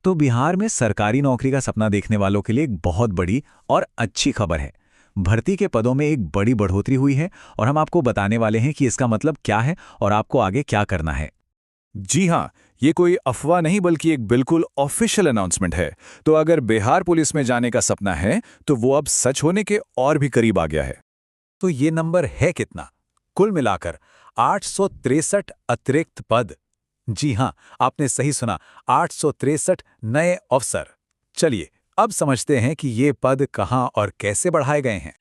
तो बिहार में सरकारी नौकरी का सपना देखने वालों के लिए एक बहुत बड़ी और अच्छी खबर है। भर्ती के पदों में एक बड़ी बढ़ोतरी हुई है और हम आपको बताने वाले हैं कि इसका मतलब क्या है और आपको आगे क्या करना है। जी हाँ, ये कोई अफवाह नहीं बल्कि एक बिल्कुल ऑफिशियल अनाउंसमेंट है। तो अगर बिहार पुलिस में जाने का सपना है तो वो अब सच होने के और भी करीब आ गया है। तो ये नंबर है कितना? कुल मिलाकर 863 अतिरिक्त पद। जी हाँ, आपने सही सुना, 863 नए अफसर। चलिए, अब समझते हैं कि ये पद कहाँ और कैसे बढ़ाए गए हैं।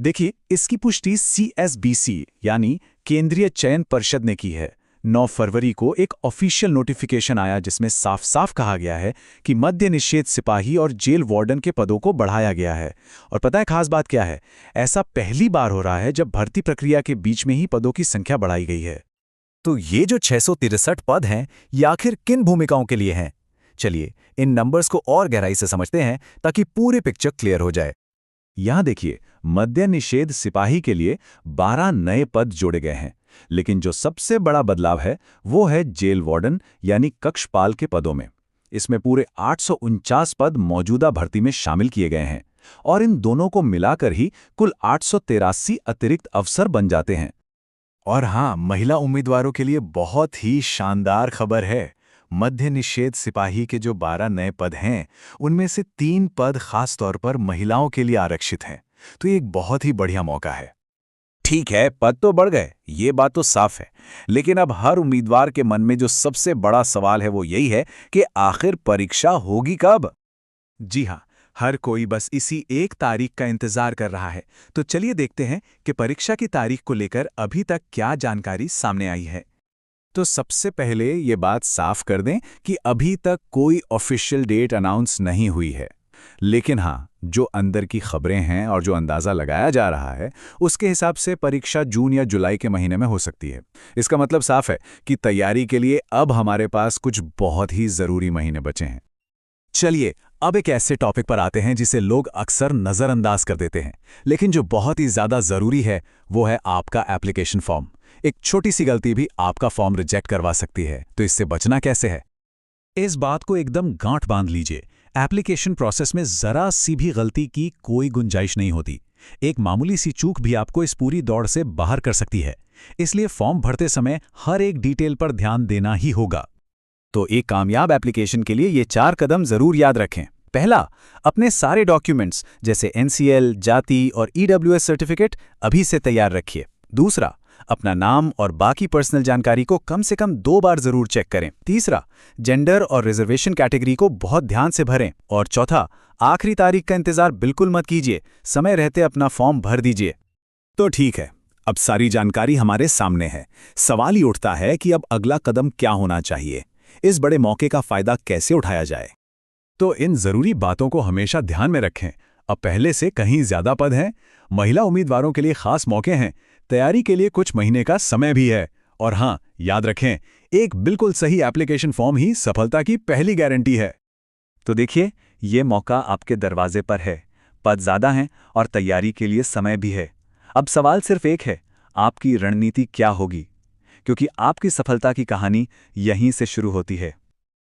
देखिए, इसकी पुष्टि CSBC यानी केंद्रीय चयन परिषद ने की है। 9 फरवरी को एक ऑफिशियल नोटिफिकेशन आया जिसमें साफ साफ कहा गया है कि मद्य निषेध सिपाही और जेल वार्डन के पदों को बढ़ाया गया है। और पता है खास बात क्या है? ऐसा पहली बार हो रहा है जब भर्ती प्रक्रिया के बीच में ही पदों की संख्या बढ़ाई गई है। तो ये जो 663 पद हैं, ये आखिर किन भूमिकाओं के लिए हैं? चलिए, इन नंबर्स को और गहराई से समझते हैं ताकि पूरी पिक्चर क्लियर हो जाए। यहाँ देखिए, मद्य निषेध सिपाही के लिए 12 नए पद जोड़े गए हैं। लेकिन जो सबसे बड़ा बदलाव है वो है जेल वार्डन यानी कक्षपाल के पदों में। इसमें पूरे 849 पद मौजूदा भर्ती में शामिल किए गए हैं और इन दोनों को मिलाकर ही कुल 883 अतिरिक्त अफसर बन जाते हैं। और हाँ, महिला उम्मीदवारों के लिए बहुत ही शानदार खबर है। मद्य निषेध सिपाही के जो 12 नए पद हैं, उनमें से 3 पद खास तौर पर महिलाओं के लिए आरक्षित हैं। तो ये एक बहुत ही बढ़िया मौका है। ठीक है, पद तो बढ़ गए, ये बात तो साफ है। लेकिन अब हर उम्मीदवार के मन में जो सबसे बड़ा सवाल है वो यही है कि आखिर परीक्षा होगी कब? जी हाँ, हर कोई बस इसी एक तारीख का इंतजार कर रहा है। तो चलिए देखते हैं कि परीक्षा की तारीख को लेकर अभी तक क्या जानकारी सामने आई है। तो सबसे पहले ये बात साफ कर दें कि अभी तक कोई ऑफिशियल डेट अनाउंस नहीं हुई है। लेकिन हाँ, जो अंदर की खबरें हैं और जो अंदाज़ा लगाया जा रहा है, उसके हिसाब से परीक्षा जून या जुलाई के महीने में हो सकती है। इसका मतलब साफ है कि तैयारी के लिए अब हमारे पास कुछ बहुत ही ज़रूरी महीने बचे हैं। चलिए, अब एक ऐसे टॉपिक पर आते हैं जिसे लोग अक्सर नज़रअंदाज कर देते हैं, लेकिन जो बहुत ही ज़्यादा ज़रूरी है वो है आपका एप्लीकेशन फॉर्म। एक छोटी सी गलती भी आपका फॉर्म रिजेक्ट करवा सकती है, तो इससे बचना कैसे है? इस बात को एकदम गांठ बांध लीजिए। एप्लीकेशन प्रोसेस में जरा सी भी गलती की कोई गुंजाइश नहीं होती। एक मामूली सी चूक भी आपको इस पूरी दौड़ से बाहर कर सकती है। इसलिए फॉर्म भरते समय हर एक डिटेल पर ध्यान देना ही होगा। तो एक कामयाब एप्लीकेशन के लिए ये 4 कदम जरूर याद रखें। पहला, अपने सारे डॉक्यूमेंट्स जैसे NCL, जाति और EWS सर्टिफिकेट अभी से तैयार रखिए। दूसरा, अपना नाम और बाकी पर्सनल जानकारी को कम से कम 2 बार जरूर चेक करें। तीसरा, जेंडर और रिजर्वेशन कैटेगरी को बहुत ध्यान से भरें। और चौथा, आखिरी तारीख का इंतजार बिल्कुल मत कीजिए, समय रहते अपना फॉर्म भर दीजिए। तो ठीक है, अब सारी जानकारी हमारे सामने है। सवाल ही उठता है कि अब अगला कदम क्या होना चाहिए, इस बड़े मौके का फायदा कैसे उठाया जाए। तो इन जरूरी बातों को हमेशा ध्यान में रखें। अब पहले से कहीं ज्यादा पद हैं, महिला उम्मीदवारों के लिए खास मौके हैं, तैयारी के लिए कुछ महीने का समय भी है। और हाँ, याद रखें, एक बिल्कुल सही एप्लीकेशन फॉर्म ही सफलता की पहली गारंटी है। तो देखिए, ये मौका आपके दरवाजे पर है। पद ज़्यादा हैं और तैयारी के लिए समय भी है। अब सवाल सिर्फ एक है, आपकी रणनीति क्या होगी? क्योंकि आपकी सफलता की कहानी यहीं से शुरू होती है।